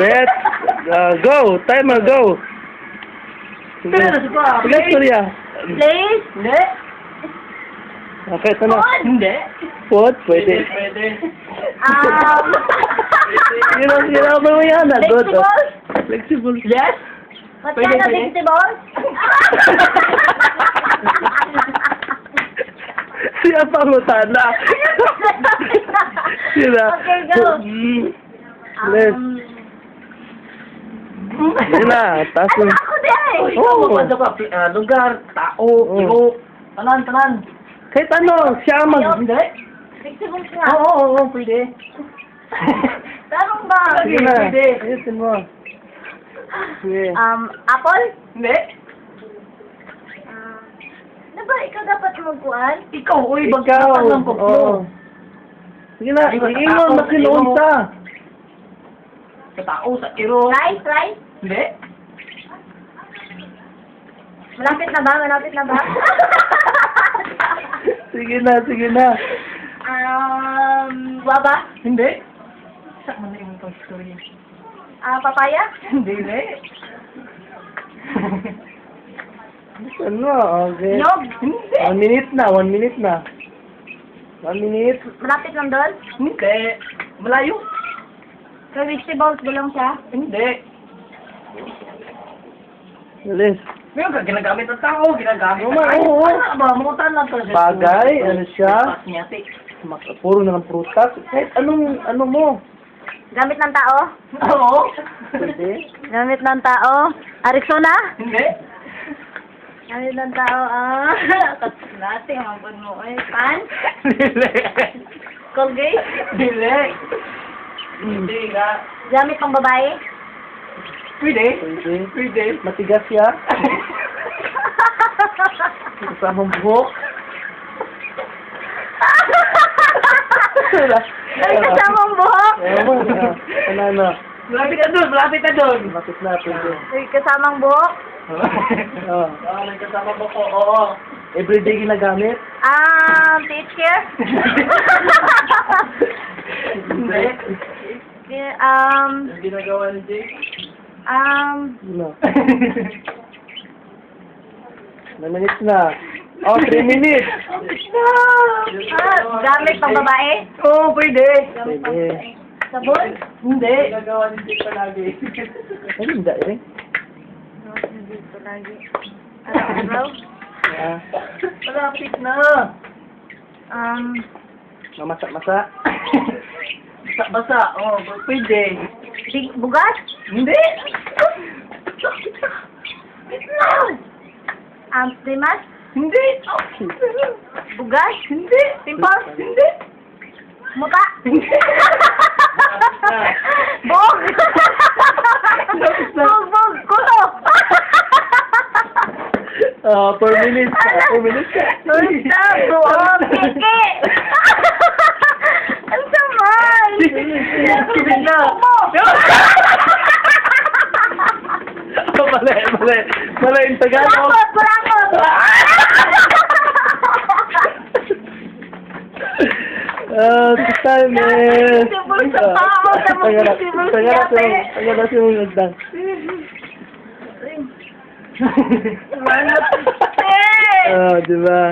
Let's go. Timer, go. Please, Maria. Please. Hindi. Okay, ito na. Hindi. Put, pwede. Pwede. Sino mo yan? Good. Vegetables? Flexible. Yes. What Pwede, kind of pwede. vegetables? Siya pangutana. Sila. Okay, go. Let's. Sila, taas mo. Ako din. Ikaw, magpanda ka. Lugar, tao, iro. Tanan. Kahit ano, siya Hindi. Vegetables nga. Oo, pwede. Tanong ba? Sige na. Pwede. Ayusin mo. Sige. Apple? Hindi. Ano ba, ikaw dapat magkuhan? Ikaw, uy, Ikaw. bagkapan lang ko. Oo. Sige na, Ay, basta iingon ako, na sinuunta. Sa tao, sa iro. Rice? Hindi. Malapit na ba? Sige na. Guava? Hindi. Saan man na yung itong story? Papaya? Hindi. Ano? Okay. Nyog? Hindi. 1 minute na. 1 minute. Malapit lang doon? Hindi. Malayo. So, vegetables ba lang siya? Hindi. Alis. Meron ka ginagamit ng tao, ginagamit ng Oo. Ano ba? Mungutan lang to. Bagay, ano siya? Cosmetic. Puro na ng prutas. Kahit ano mo. Gamit ng tao? Oo. Pwede. Gamit ng tao? Rexona? Hindi. Gamit ng tao, Dati, ang mo pan? Dili. Colgate? Dili. Hindi nga. Gamit pang babae? Pwede. Pwede. Matigas siya. Kasamang buhok. Ay, kasamang buhok? Ano? Malapit na doon. Bakit na? Pwede. Ay, kasamang buhok? Oh. May kasama mo ko. Oo. Everyday ginagamit? Teach care? Hindi. Ang ginagawa ni Jake. Ano? 1 minute na. 3 minutes. Gamit pang babae? Oo, pwede. Pwede. Sabon? Hindi. Ginagawa ni Jake palagi. Ay, hindi rin. Dito lagi. Araw-araw? Malapit na. Mamasa-masa. Basa. Oo, pwede. Bugas? Hindi. Primas? Hindi. Bugas? Hindi. Pimples? Hindi. Muta? Hindi. Bog! Bog! Kulo! 4 minutes. 4 minutes. Basta! Buog! Kiki! Ang saman! Kibig na. Mali yung Tagalog. Kurakot! The time is... Sibol sa tao sa mga sibol siya, Tagalog yung nagdang. Manapit! Diba?